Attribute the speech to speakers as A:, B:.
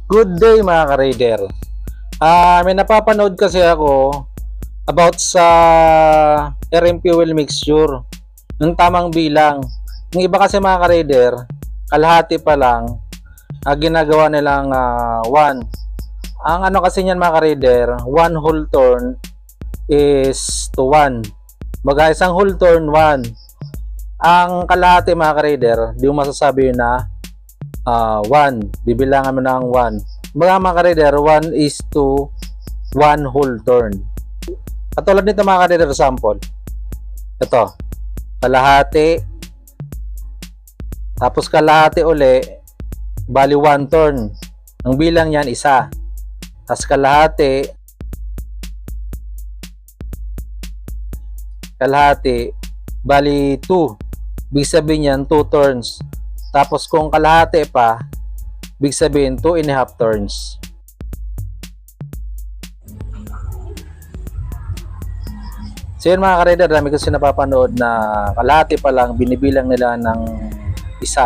A: Good day mga ka-raider. May napapanood kasi ako about sa RM fuel mixture, yung tamang bilang. Yung iba kasi mga ka-raider, kalahati pa lang, ginagawa nilang 1. Ang ano kasi niyan mga ka-raider, 1 whole turn is to 1. Baga isang whole turn 1. Ang kalahati mga ka-raider, di mo masasabi na 1. Bibilangan mo ng 1. Mga ka-raider, 1 is to 1 whole turn. Katulad nito mga ka-raider, sample. Ito, kalahati, tapos kalahati uli, bali 1 turn. Ang bilang niyan, isa. Tapos kalahati, bali 2. Ibig sabihin niyan, 2 turns. Tapos kung kalahati pa, ibig sabihin 2.5 turns. So yun mga ka-raider, dami kasi napapanood na kalahati pa lang binibilang nila ng isa.